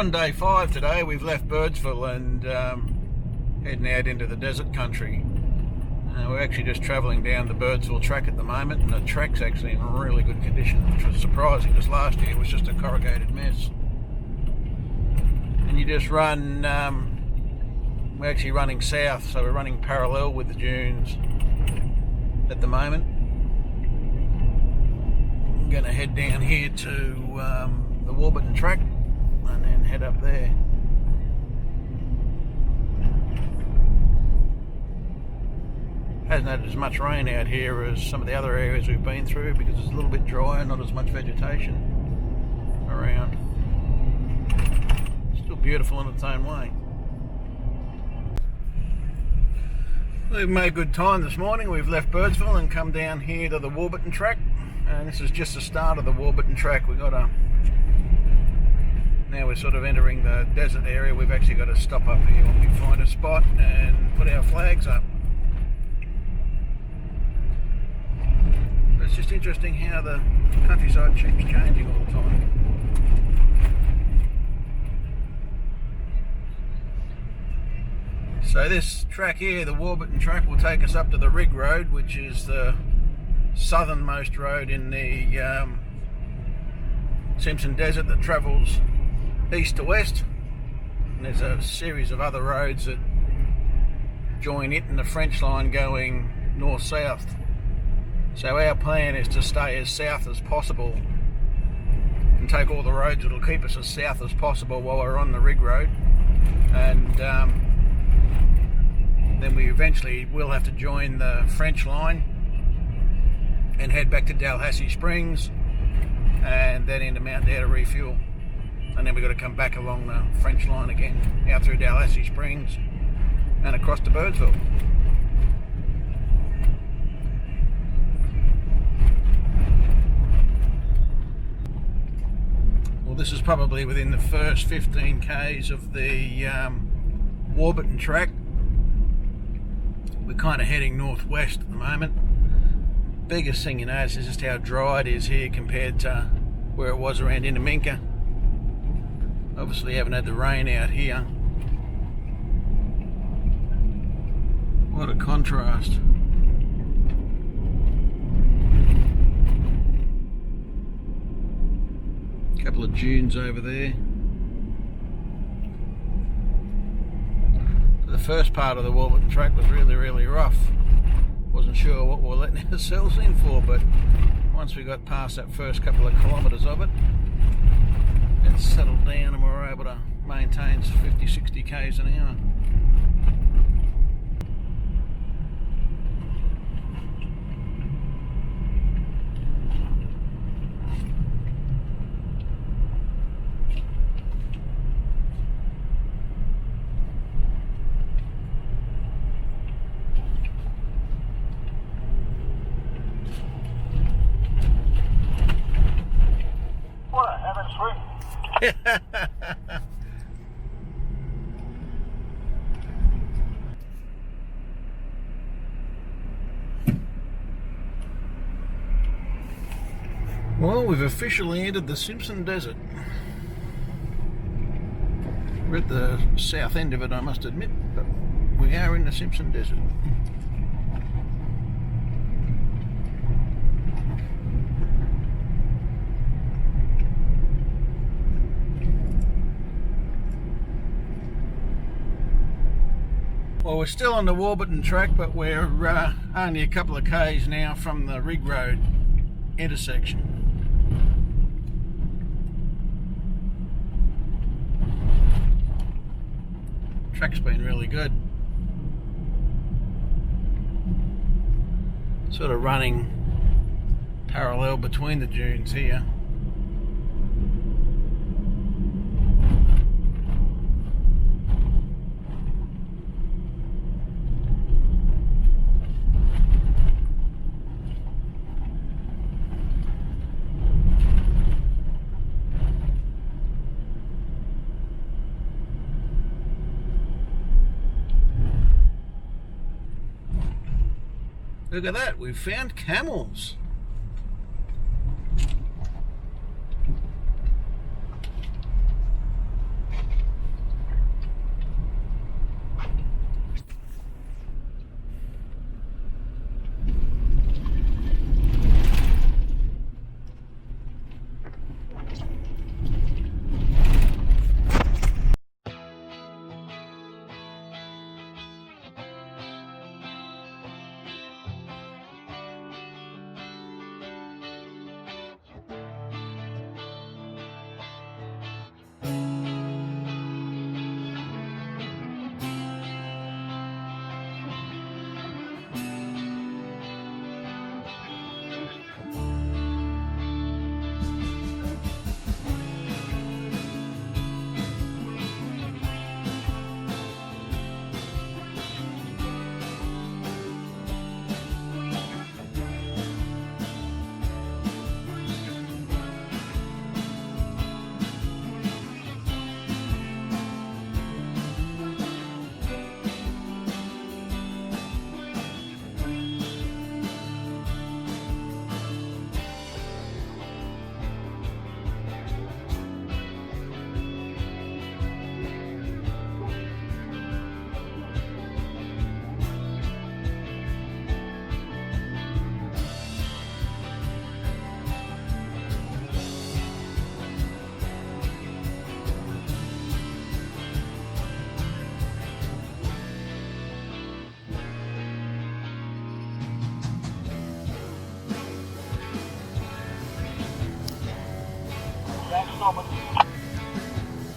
on day 5 today. We've left Birdsville and heading out into the desert country. We're actually just travelling down the Birdsville track at the moment, and the track's actually in really good condition, which was surprising because last year it was just a corrugated mess. And you just run, we're actually running south, so we're running parallel with the dunes at the moment. I'm going to head down here to the Warburton Track and then head up there. Hasn't had as much rain out here as some of the other areas we've been through because it's a little bit drier, not as much vegetation around. Still beautiful in its own way. We've made good time this morning. We've left Birdsville and come down here to the Warburton Track, and this is just the start of the Warburton Track. Now we're sort of entering the desert area. We've actually got to stop up here when we find a spot and put our flags up. It's just interesting how the countryside keeps changing all the time. So this track here, the Warburton Track, will take us up to the Rig Road, which is the southernmost road in the Simpson Desert that travels east to west. And there's a series of other roads that join it and the French line going north-south. So our plan is to stay as south as possible and take all the roads that'll keep us as south as possible while we're on the Rig Road. And then we eventually will have to join the French line and head back to Dalhousie Springs and then into Mount Dare to refuel. And then we've got to come back along the French line again, out through Dalhousie Springs and across to Birdsville. This is probably within the first 15 k's of the Warburton Track. We're kind of heading northwest at the moment. Biggest thing you notice is just how dry it is here compared to where it was around Indominka. Obviously haven't had the rain out here. What a contrast. Couple of dunes over there. The first part of the Warburton Track was really rough. Wasn't sure what we were letting ourselves in for, but once we got past that first couple of kilometres of it, it settled down and we were able to maintain 50-60 k's an hour. Well, we've officially entered the Simpson Desert. We're at the south end of it, I must admit, but we are in the Simpson Desert. Well, we're still on the Warburton Track, but we're only a couple of k's now from the Rig Road intersection. Track's been really good. Sort of running parallel between the dunes here. Look at that, we've found camels.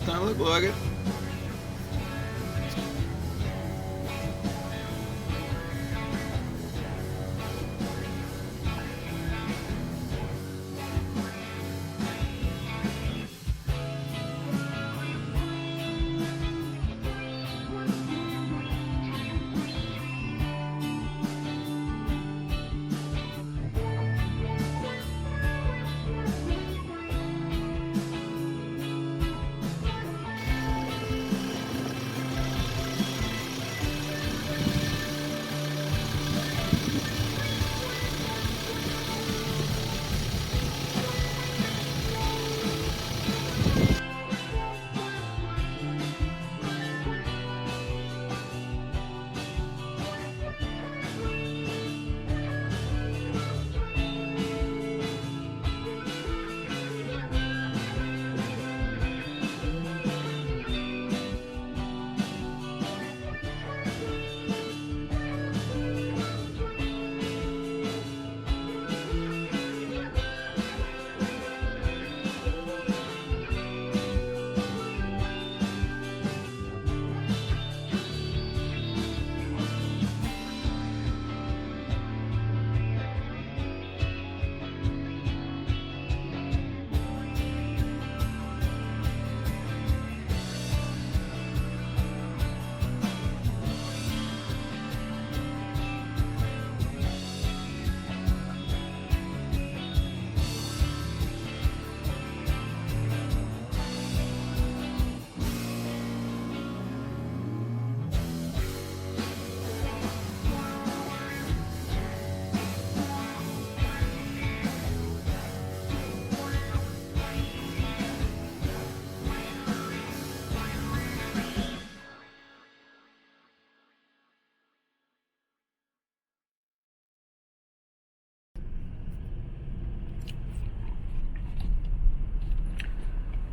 Don't look like it.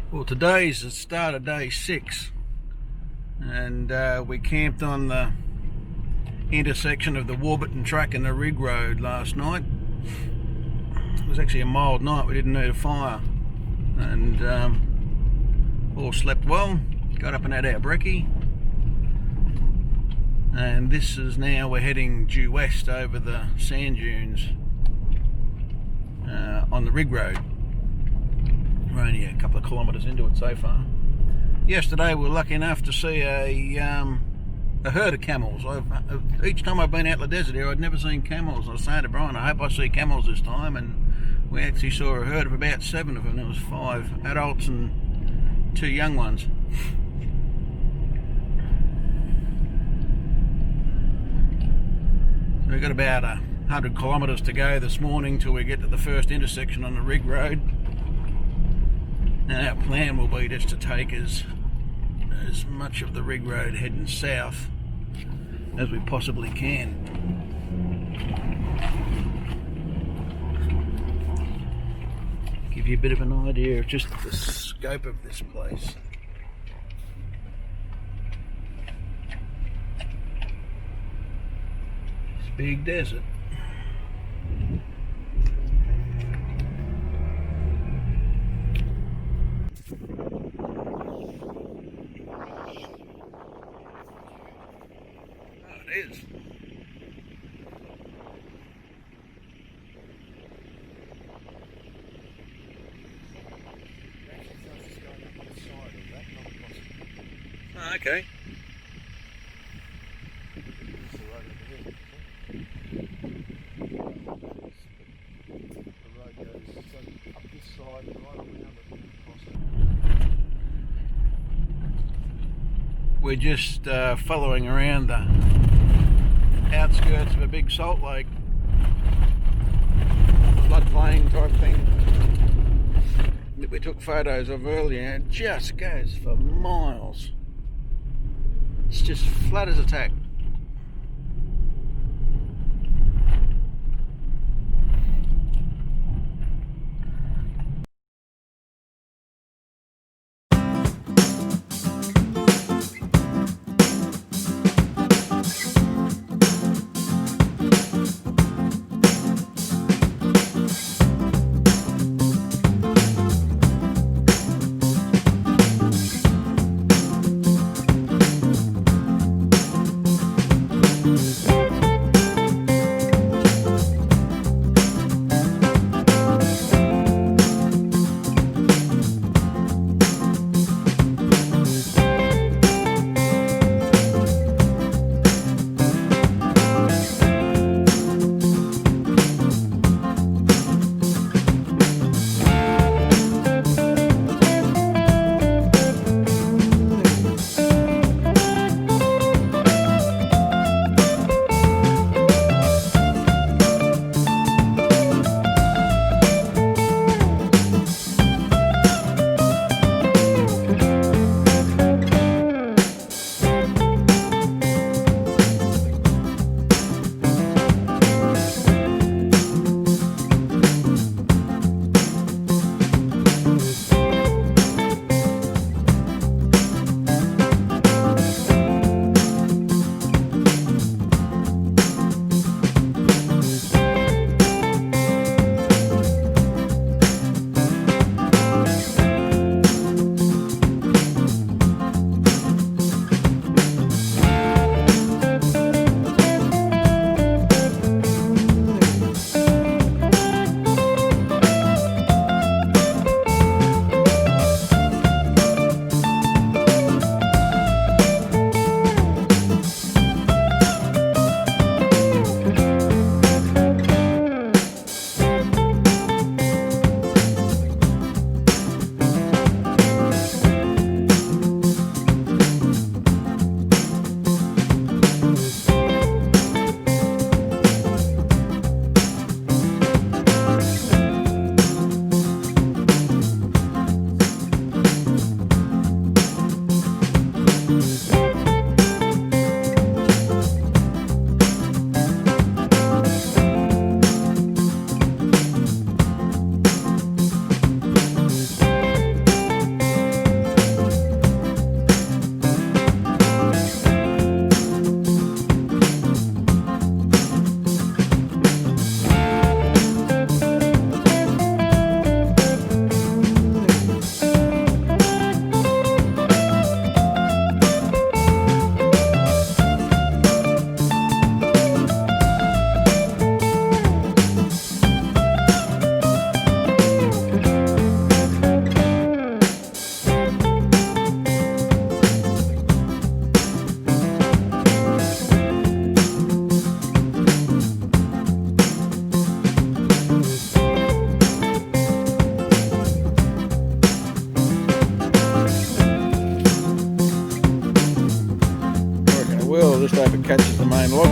Well, today's the start of day 6, and we camped on the intersection of the Warburton Track and the Rig Road last night. It was actually a mild night, we didn't need a fire, and all slept well. Got up and had our brekkie, and this is now, we're heading due west over the sand dunes on the Rig Road. We're only a couple of kilometres into it so far. Yesterday we were lucky enough to see a herd of camels. Each time I've been out in the desert here, I'd never seen camels. I was saying to Brian, I hope I see camels this time, and we actually saw a herd of about 7 of them. There was 5 adults and 2 young ones. So we've got about 100 kilometres to go this morning till we get to the first intersection on the Rig Road. And our plan will be just to take as much of the Rig Road heading south as we possibly can. Give you a bit of an idea of just the scope of this place. It's a big desert. Is. Oh, okay. We're just following around the outskirts of a big salt lake, floodplain type thing that we took photos of earlier. It just goes for miles. It's just flat as a tack.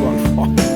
on fire.